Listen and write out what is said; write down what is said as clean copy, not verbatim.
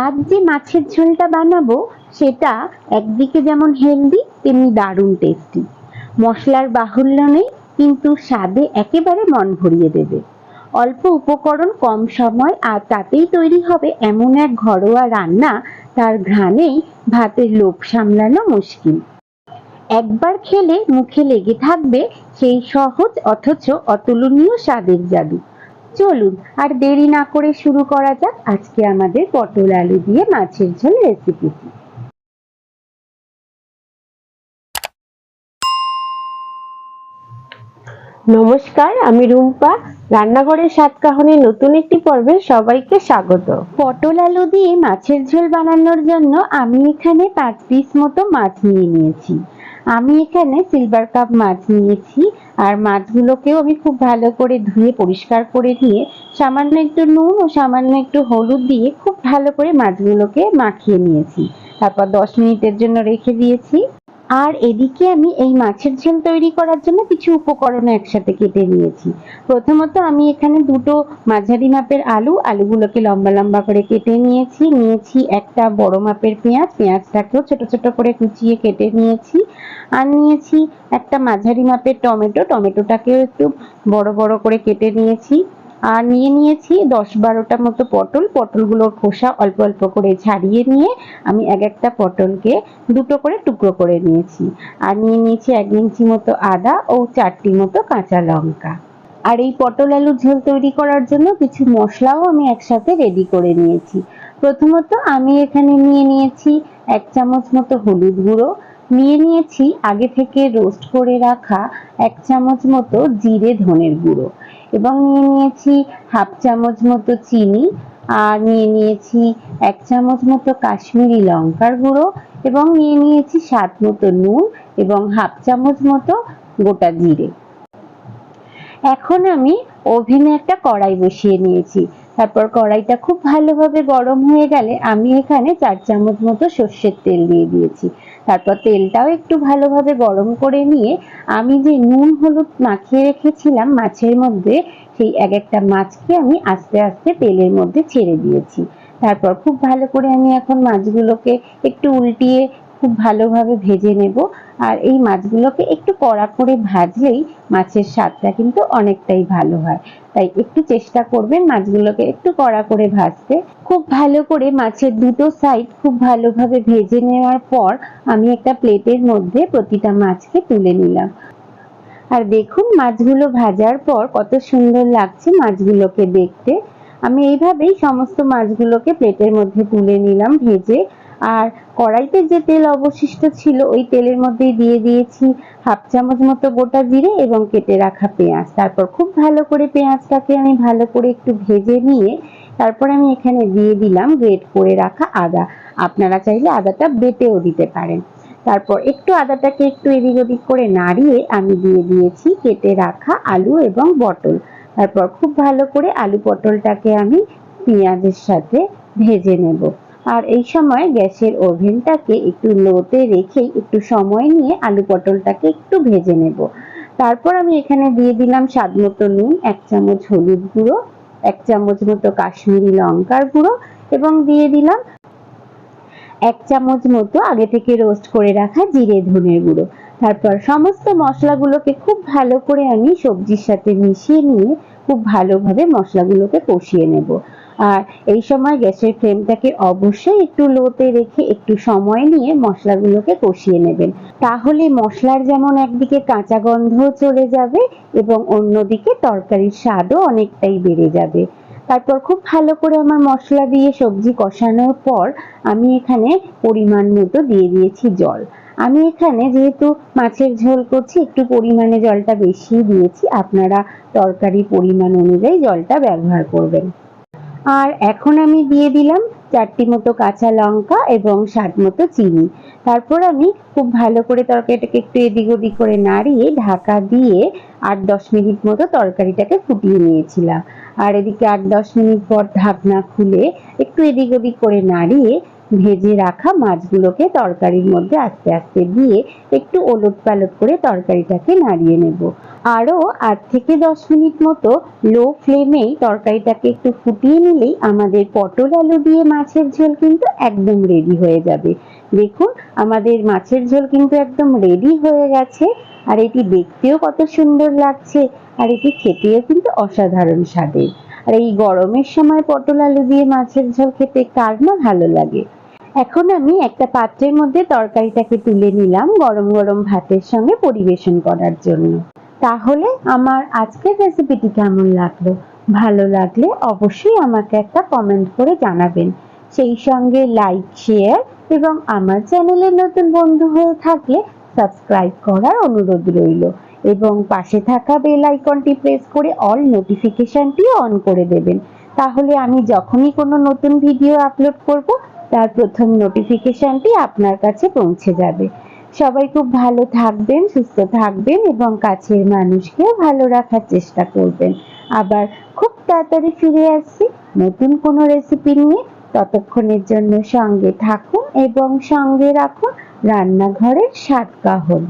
আজ যে মাছের ঝোলটা বানাবো সেটা একদিকে যেমন হেলদি তেমনি দারুণ টেস্টি। মশলার বাহুল্য নেই, কিন্তু স্বাদে একেবারে মন ভরিয়ে দেবে। অল্প উপকরণ, কম সময়, আর তাতেই তৈরি হবে এমন এক ঘরোয়া রান্না, তার ঘ্রাণেই ভাতের লোভ সামলানো মুশকিল। একবার খেলে মুখে লেগে থাকবে সেই সহজ অথচ অতুলনীয় স্বাদের জাদু। চলুন আর দেরি না করে শুরু করা যাক আজকে আমাদের পটল আলু দিয়ে মাছের ঝোল রেসিপিটি। নমস্কার, আমি রুম্পা। রান্নাঘরের স্বাদ কাহনের নতুন একটি পর্বে সবাইকে স্বাগত। পটল আলু দিয়ে মাছের ঝোল বানানোর জন্য আমি এখানে 5 পিস মতো মাছ নিয়ে নিয়েছি। আমি এখানে সিলভার কাপ মাছ নিয়েছি, আর মাছগুলোকেও আমি খুব ভালো করে ধুয়ে পরিষ্কার করে নিয়ে সামান্য একটু নুন ও সামান্য একটু হলুদ দিয়ে খুব ভালো করে মাছগুলোকে মাখিয়ে নিয়েছি। তারপর 10 মিনিটের জন্য রেখে দিয়েছি। আর এদিকে আমি এই মাছের ঝোল তৈরি করার জন্য কিছু উপকরণ একসাথে কেটে নিয়েছি। প্রথমত আমি এখানে দুটো মাঝারি মাপের আলুগুলোকে লম্বা লম্বা করে কেটে নিয়েছি একটা বড় মাপের পেঁয়াজটাকেও ছোট ছোট করে কুচিয়ে কেটে নিয়েছি। আর নিয়েছি একটা মাঝারি মাপের টমেটোটাকেও একটু বড় বড় করে কেটে নিয়েছি। আর নিয়েছি 10-12টা মতো পটলগুলোর খোসা অল্প অল্প করে ছাড়িয়ে নিয়ে আমি এক একটা পটলকে দুটো করে টুকরো করে নিয়েছি। আর নিয়েছি 1 ইঞ্চি মতো আদা ও 4টি মতো কাঁচা লঙ্কা। আর এই পটল আলু ঝোল তৈরি করার জন্য কিছু মশলাও আমি একসাথে রেডি করে নিয়েছি। প্রথমত আমি এখানে নিয়েছি 1 চামচ মতো হলুদ গুঁড়ো, নিয়েছি আগে থেকে রোস্ট করে রাখা 1 চামচ মতো জিরে ধনের গুঁড়ো, এবং নিয়েছি 1/2 চামচ মতো চিনি, আর নিয়েছি 1 চামচ মতো কাশ্মীরি লঙ্কার গুঁড়ো, এবং নিয়েছি স্বাদ মতো নুন এবং 1/2 চামচ মতো গোটা জিরে। এখন আমি ওভেনে একটা কড়াই বসিয়ে নিয়েছি। তারপর কড়াইটা খুব ভালোভাবে গরম হয়ে গেলে আমি এখানে 4 চামচ মতো সর্ষের তেল দিয়ে দিয়েছি। তারপর তেলটাও একটু ভালোভাবে গরম করে নিয়ে আমি যে নুন হলুদ মাখিয়ে রেখেছিলাম মাছের মধ্যে, সেই এক একটা মাছকে আমি আস্তে আস্তে তেলের মধ্যে ছেড়ে দিয়েছি। তারপর খুব ভালো করে আমি এখন মাছগুলোকে একটু উল্টিয়ে খুব ভালোভাবে ভেজে নেব। আর এই মাছগুলোকে একটু কড়া করে ভাজলেই মাছের স্বাদটা কিন্তু অনেকটাই ভালো হয়। তাই একটু চেষ্টা করবেন মাছগুলোকে একটু কড়া করে ভাজতে। খুব ভালো করে মাছের দুটো সাইড খুব ভালোভাবে ভেজে নেওয়ার পর আমি একটা প্লেটের মধ্যে প্রতিটা মাছকে তুলে নিলাম। আর দেখুন মাছগুলো ভাজার পর কত সুন্দর লাগছে মাছগুলোকে দেখতে। আমি এইভাবেই সমস্ত মাছগুলোকে প্লেটের মধ্যে তুলে নিলাম ভেজে। আর কড়াইতে যে তেল অবশিষ্ট ছিল ওই তেলের মধ্যেই দিয়ে দিয়েছি 1/2 চামচ মতো গোটা জিরে এবং কেটে রাখা পেঁয়াজ। তারপর খুব ভালো করে পেঁয়াজটাকে আমি ভালো করে একটু ভেজে নিয়ে তারপর আমি এখানে দিয়ে দিলাম গ্রেট করে রাখা আদা। আপনারা চাইলে আদাটা বেটেও দিতে পারেন। তারপর একটু আদাটাকে একটু এদিক ওদিক করে নাড়িয়ে আমি দিয়ে দিয়েছি কেটে রাখা আলু এবং পটল। তারপর খুব ভালো করে আলু পটলটাকে আমি পেঁয়াজের সাথে ভেজে নেব। আর এই সময় গ্যাসের ওভেনটাকে একটু লোতে রেখে একটু সময় নিয়ে আলু পটলটাকে একটু ভেজে নেব। তারপর আমি এখানে দিয়ে দিলাম স্বাদ মতো নুন, 1 চামচ হলুদ গুঁড়ো, 1 চামচ মতো কাশ্মীরি লঙ্কার গুঁড়ো, এবং দিয়ে দিলাম 1 চামচ মতো আগে থেকে রোস্ট করে রাখা জিরে ধনের গুঁড়ো। তারপর সমস্ত মশলাগুলোকে খুব ভালো করে আমি সবজির সাথে মিশিয়ে নিয়ে খুব ভালোভাবে মশলাগুলোকে কষিয়ে নেব। আর এই সময় গ্যাসের ফ্লেমটাকে অবশ্যই একটু লোতে রেখে একটু সময় নিয়ে মশলাগুলোকে কষিয়ে নেবেন। তাহলে মশলার যেমন একদিকে কাঁচা গন্ধও চলে যাবে এবং অন্যদিকে তরকারির স্বাদও অনেকটাই বেড়ে যাবে। তারপর খুব ভালো করে আমার মশলা দিয়ে সবজি কষানোর পর আমি এখানে পরিমাণ মতো দিয়ে দিয়েছি জল। আমি এখানে যেহেতু মাছের ঝোল করছি একটু পরিমাণে জলটা বেশি দিয়েছি, আপনারা তরকারি পরিমাণ অনুযায়ী জলটা ব্যবহার করবেন। আর এখন আমি দিয়ে দিলাম 4টি মতো কাঁচা লঙ্কা এবং স্বাদ মতো চিনি। তারপর আমি খুব ভালো করে তরকারিটাকে একটু এদিক ওদিক করে নাড়িয়ে ঢাকা দিয়ে 8-10 মিনিট মতো তরকারিটাকে ফুটিয়ে নিয়েছিলাম। আর এদিকে 8-10 মিনিট পর ঢাকনা খুলে একটু এদিক ওদিক করে নাড়িয়ে ভেজে রাখা মাছগুলোকে তরকারির মধ্যে আস্তে আস্তে দিয়ে একটু ওলট পালট করে তরকারিটাকে নাড়িয়ে নেব। আরো 8 থেকে 10 মিনিট মতো লো ফ্লেমেই তরকারিটাকে একটু ফুটিয়ে নিলেই আমাদের পটল আলু দিয়ে মাছের ঝোল কিন্তু একদম রেডি হয়ে যাবে। দেখুন আমাদের মাছের ঝোল কিন্তু একদম রেডি হয়ে গেছে। আর এটি দেখতেও কত সুন্দর লাগছে, আর এটি খেতেও কিন্তু অসাধারণ স্বাদের। আর এই গরমের সময় পটল আলু দিয়ে মাছের ঝোল খেতে কার না ভালো লাগে। এখন আমি একটা পাত্রের মধ্যে তরকারিটাকে তুলে নিলাম গরম গরম ভাতের সঙ্গে পরিবেশন করার জন্য। তাহলে আমার আজকের রেসিপিটি কেমন লাগলো? ভালো লাগলে অবশ্যই আমাকে একটা কমেন্ট করে জানাবেন। সেই সঙ্গে লাইক, শেয়ার এবং আমার চ্যানেলে নতুন বন্ধু হয়ে থাকলে সাবস্ক্রাইব করার অনুরোধ রইল এবং পাশে থাকা বেল আইকনটি প্রেস করে অল নোটিফিকেশনটি অন করে দেবেন। তাহলে আমি যখনই কোনো নতুন ভিডিও আপলোড করব তার প্রথম নোটিফিকেশনটি আপনার কাছে পৌঁছে যাবে। সবাই খুব ভালো থাকবেন, সুস্থ থাকবেন এবং কাছের মানুষকেও ভালো রাখার চেষ্টা করবেন। আবার খুব তাড়াতাড়ি ফিরে আসছি নতুন কোনো রেসিপি নিয়ে। ততক্ষণের জন্য সঙ্গে থাকুন এবং সঙ্গে রাখুন রান্নাঘরের স্বাদ কাহন।